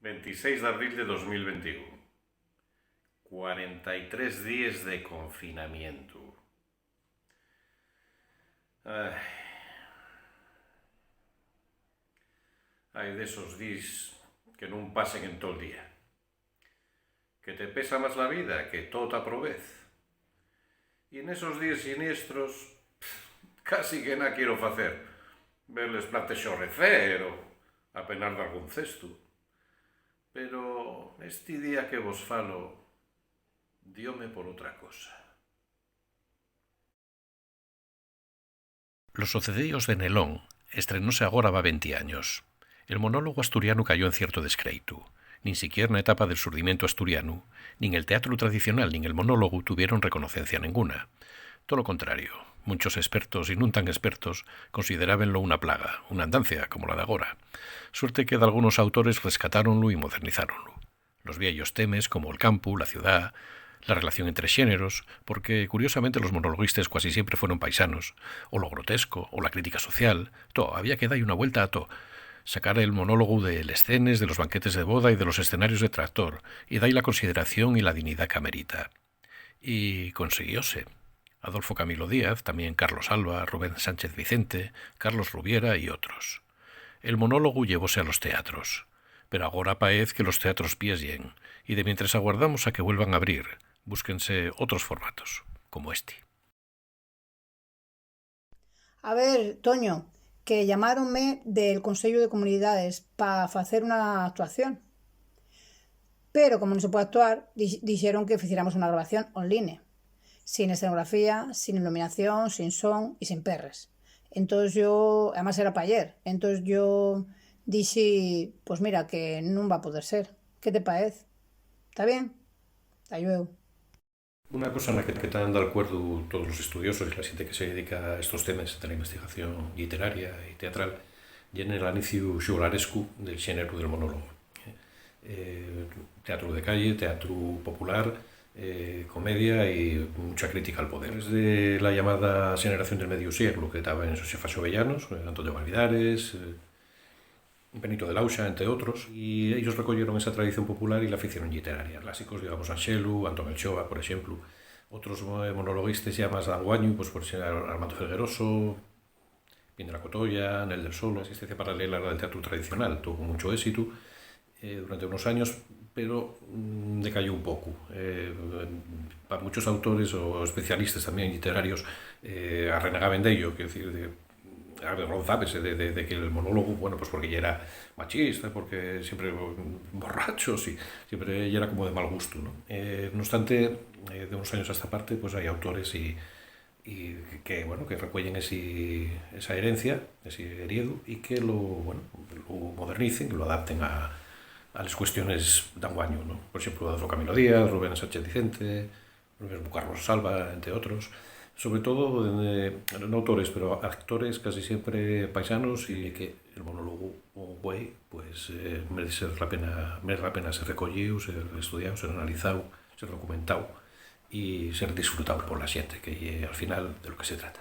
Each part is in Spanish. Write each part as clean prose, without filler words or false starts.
26 de abril de 2021. 43 días de confinamiento. Hay de esos días que no pasen en todo el día. Que te pesa más la vida que todo aprovez. Y en esos días siniestros, casi que nada quiero hacer. Verles plantes xorrecer o apenar de algún cesto. Pero este día que vos falo, diome por otra cosa. Los Ocedéos de Nelón estrenóse agora va 20 años. El monólogo asturiano cayó en cierto descrédito. Nin siquiera na etapa del surdimiento asturiano, nin el teatro tradicional nin el monólogo tuvieron reconocencia ninguna. Todo lo contrario, muchos expertos y nun tan expertos considerábenlo una plaga, una andancia como la de agora. Suerte que de algunos autores rescatáronlo y modernizáronlo. Los viellos temes como el campo, la ciudad, la relación entre xéneros, porque curiosamente los monologuistas casi siempre fueron paisanos, o lo grotesco, o la crítica social, todo, había que dar una vuelta a todo. Sacar el monólogo de las escenas, de los banquetes de boda y de los escenarios de tractor, y dai la consideración y la dignidad que amerita. Y consiguióse. Adolfo Camilo Díaz, también Carlos Alba, Rubén Sánchez Vicente, Carlos Rubiera y otros. El monólogo llevóse a los teatros, pero agora paez que los teatros piesyen, y de mientras aguardamos a que vuelvan a abrir, búsquense otros formatos, como este. A ver, Toño, que llamáronme del Consello de Comunidades para facer unha actuación. Pero como non se pode actuar, dixeron que ficéramos unha grabación online, sin escenografía, sin iluminación, sin son e sin perres. Entón yo, además era pa ayer, entón yo dixi, pues mira, que non va a poder ser. Que te paez? Está bien? Está eu. Una cosa en la que están de acuerdo todos los estudiosos y la gente que se dedica a estos temas de la investigación literaria y teatral y en el inicio xoglaresco del género del monólogo. Teatro de calle, teatro popular, comedia y mucha crítica al poder. Desde la llamada generación del medio siglo, que estaba en Xosefa Xovellanos, Antonio Valvidares, Benito de Lauxa, entre otros, y ellos recogieron esa tradición popular y la ficción literaria. Clásicos, digamos, Anxelu, Antón Elchoa, por ejemplo. Otros monologuistas ya más anguaño, pues por ejemplo, Armando Felgueroso, Pín de la Cotolla, Nel del Sol. La existencia paralela del teatro tradicional tuvo mucho éxito durante unos años, pero decayó un poco. Para muchos autores o especialistas también literarios renegaban de ello, quiero decir, avergonzábase de que el monólogo, bueno, pues porque ya era machista, porque siempre borrachos y siempre ya era como de mal gusto, ¿no? No obstante, de unos años a esta parte, pues hay autores y que, bueno, que recuellen esa herencia, ese heredo, y que lo modernicen, que lo adapten a las cuestiones de anguaño, ¿no? Por ejemplo, Adolfo Camilo Díaz, Rubén Sánchez Vicente, Carlos Alba, entre otros. Sobre todo, no autores, pero actores casi siempre paisanos, y que el monólogo güey, pues merece la pena ser recollido, ser estudiado, ser analizado, ser documentado y ser disfrutado por la gente, que es al final de lo que se trata.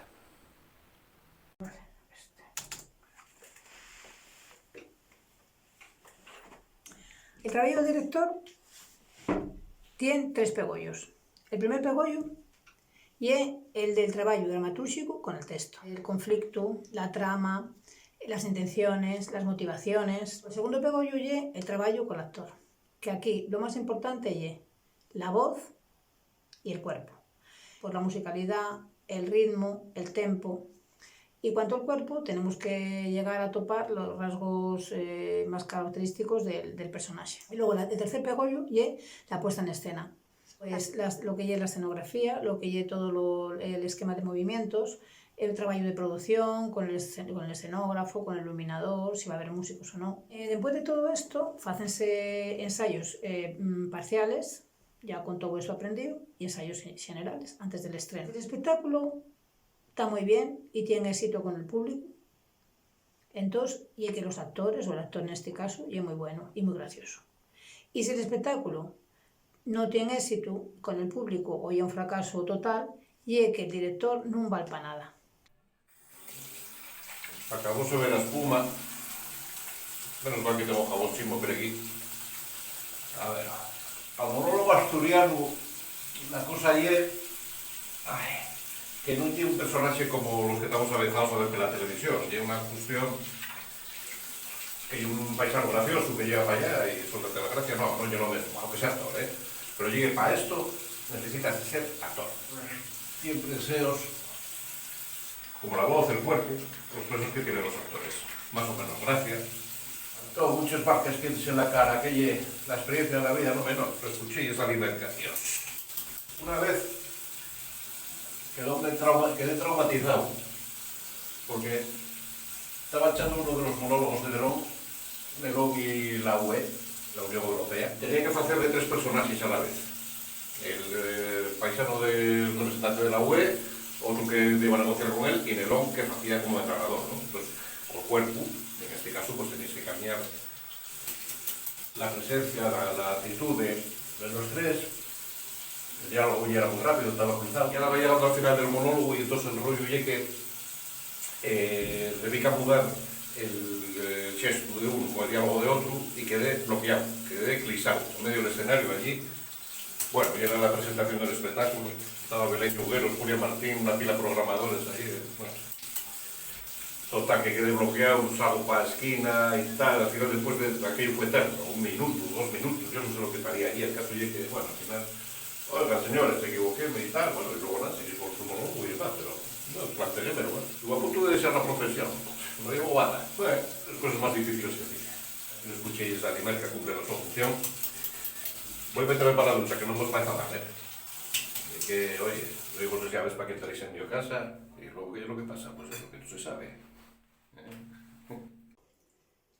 El traballo del director tiene 3 pegollos. El primer pegollo y el del trabajo dramatúrgico con el texto. El conflicto, la trama, las intenciones, las motivaciones. El segundo pegollo y el trabajo con el actor. Que aquí lo más importante es la voz y el cuerpo. Por la musicalidad, el ritmo, el tempo. Y cuanto al cuerpo, tenemos que llegar a topar los rasgos más característicos del personaje. Y luego el tercer pegollo y la puesta en escena. Pues lo que es la escenografía, lo que es todo el esquema de movimientos, el trabajo de producción con el escenógrafo, con el iluminador, si va a haber músicos o no. Después de todo esto, hácense ensayos parciales, ya con todo eso aprendido, y ensayos generales antes del estreno. El espectáculo está muy bien y tiene éxito con el público. Entonces, y que los actores, o el actor en este caso, y es muy bueno y muy gracioso. Y si el espectáculo no tiene éxito con el público o ya un fracaso total, y es que el director no vale para nada. Acabó sobre la espuma. Menos mal que tengo jabón chimo por aquí. A ver, al monólogo asturiano, la cosa allí es que non tiene un personaje como los que estamos avezados a ver en la televisión. Tiene una cuestión que hay un paisano gracioso que llega para allá y suéltate la gracia. No, yo lo mismo, aunque sea actor, ¿eh? Pero llegue para esto, necesitas ser actor. Tiene deseos como la voz, el cuerpo, los cosas que tienen los actores. Más o menos gracia. Todo, muchos parques que en la cara, que la experiencia de la vida, no menos, pero escuché esa alimentación. Una vez quedé traumatizado, porque estaba echando uno de los monólogos de Nerón, Nerón y la UE, la Unión Europea. Tenía que hacer de 3 personajes a la vez. El paisano del representante de la UE, otro que iba a negociar con él, y Nerón, que hacía como entrenador, ¿no? Entonces, con el cuerpo, en este caso, pues tenéis que cambiar la presencia, la actitud de los 3. El diálogo ya era muy rápido, estaba cruzado. Y ahora va llegando al final del monólogo y entonces el rollo ya que debí mudar el gesto de uno con el diálogo de otro y quedé bloqueado, quedé clisado en medio del escenario allí. Bueno, ya era la presentación del espectáculo, estaba Belén Chugueros, Julia Martín, una pila de programadores ahí. Bueno. Total, que quedé bloqueado, salgo para la esquina y tal. Al final, después de aquello fue eterno, 1 minuto, 2 minutos, yo no sé lo que estaría allí. El caso es que, bueno, al final, oiga, señores, te equivoqué, y tal. Bueno, y luego nada, seguí por su monólogo y tal, pero no, planteé, pero bueno. Estuve a punto de desear la profesión, no digo bala. Bueno, las cosas más difíciles que hacía. Yo escuché esa animal que cumple la función. Voy a meterme para la ducha, que no me parece mal, ¿eh? Y que, oye, doy vos las llaves para que entréis en mi casa, y luego, ¿qué es lo que pasa? Pues es lo que no se sabe.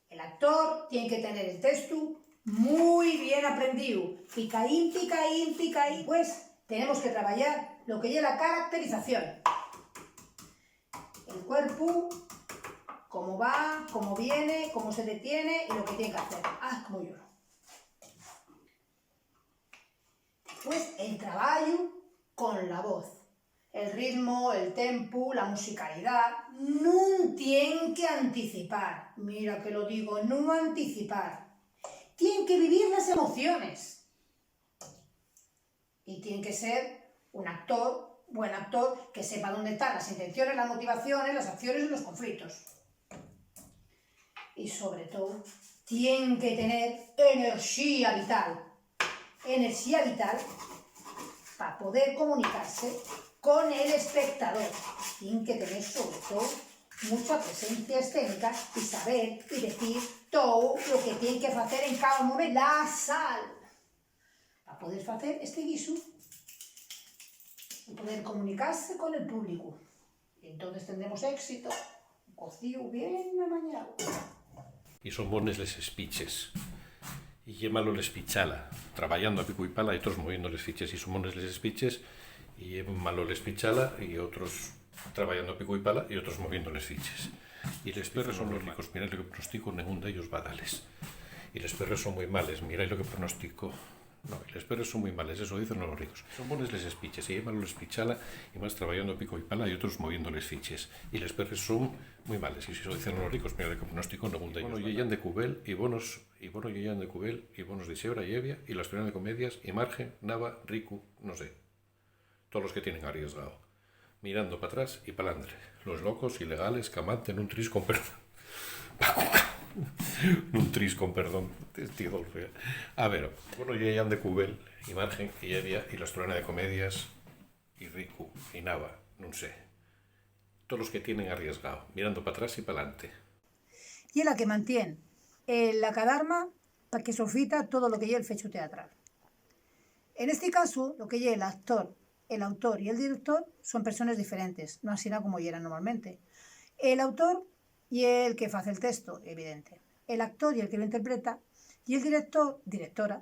El actor tiene que tener el texto muy bien aprendido. Picaín, picaín, picaín. Pues tenemos que trabajar lo que es la caracterización. El cuerpo, cómo va, cómo viene, cómo se detiene y lo que tiene que hacer. Ah, como lloro. Pues el trabajo con la voz. El ritmo, el tempo, la musicalidad, no tienen que anticipar. Mira que lo digo, no anticipar. Tienen que vivir las emociones. Y tiene que ser un actor, buen actor, que sepa dónde están las intenciones, las motivaciones, las acciones y los conflictos. Y sobre todo, tienen que tener energía vital. Energía vital para poder comunicarse con el espectador. Tienen que tener sobre todo mucha presencia escénica y saber y decir todo lo que tienen que hacer en cada momento. La sal. Para poder hacer este guiso y poder comunicarse con el público. Y entonces tendremos éxito. Un cocido bien amañado. Y son bones les espiches. Y lle malo les pichala, traballando a pico y pala y otros moviendo les fiches, y son bones les espiches, y lle malo les pichala y otros traballando a pico y pala y otros moviendo les fiches. Y les perros son los ricos, mirad lo que pronostico, ningún de ellos va a darles. Y les perros son muy males, mirad lo que pronostico. No, y les perros son muy males, eso dicen los ricos. Son bones les espiches, y lle malo les pichala, y más traballando a pico y pala y otros moviendo les fiches. Y les perros son muy males, y eso dicen los ricos, mirad lo que pronostico, ningún de ellos. Bueno, llegan de Cubel, y bonos llegan de Cubel, y bonos de Xebra y Evia, y las Asturiana de Comedias, y Margen, Nava, Ricu, no sé. Todos los que tienen arriesgado. Mirando para atrás y para adelante. Los locos, ilegales, que amanten un tris con perdón. Un tris con perdón. Tío Dolce. A ver, bueno, llegan de Cubel, y Margen, y Evia, y las Asturiana de Comedias, y Ricu, y Nava, no sé. Todos los que tienen arriesgado. Mirando para atrás y para adelante. Y es la que mantiene la cadarma para que sofita todo lo que lleva el fecho teatral. En este caso, lo que lleva el actor, el autor y el director son personas diferentes, no así como eran normalmente. El autor y el que hace el texto, evidente. El actor y el que lo interpreta, y el director, directora,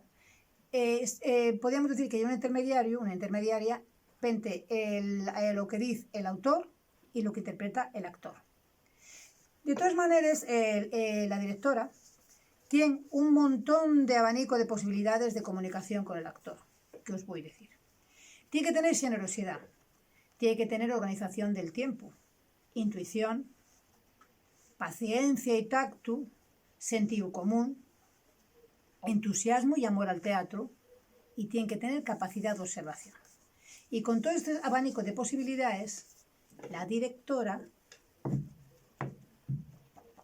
podríamos decir que hay un intermediario, una intermediaria, entre lo que dice el autor y lo que interpreta el actor. De todas maneras, la directora tiene un montón de abanico de posibilidades de comunicación con el actor, que os voy a decir. Tiene que tener generosidad, tiene que tener organización del tiempo, intuición, paciencia y tacto, sentido común, entusiasmo y amor al teatro y tienen que tener capacidad de observación. Y con todo este abanico de posibilidades, la directora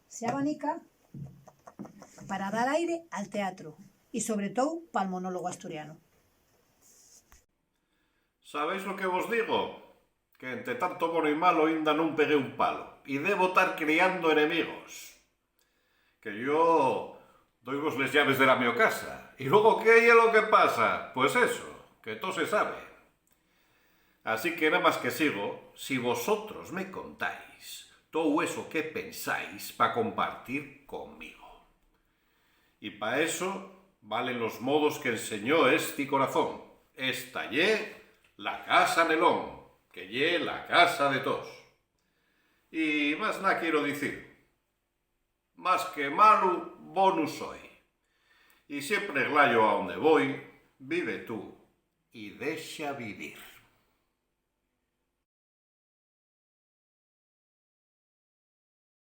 se abanica para dar aire al teatro y sobre todo para el monólogo asturiano. Sabéis lo que vos digo? Que entre tanto bueno y malo ainda non pegué un palo y debo estar criando enemigos. Que yo doy vos les llaves de la mi casa y luego ¿qué es lo que pasa? Pues eso, que todo se sabe. Así que nada más que sigo, si vosotros me contáis todo eso que pensáis para compartir conmigo. Y para eso valen los modos que enseñó este corazón. Esta ye la casa Nelón, que ye la casa de todos. Y más nada quiero decir. Más que malo, bonus soy. Y siempre glayo a donde voy, vive tú y deja vivir.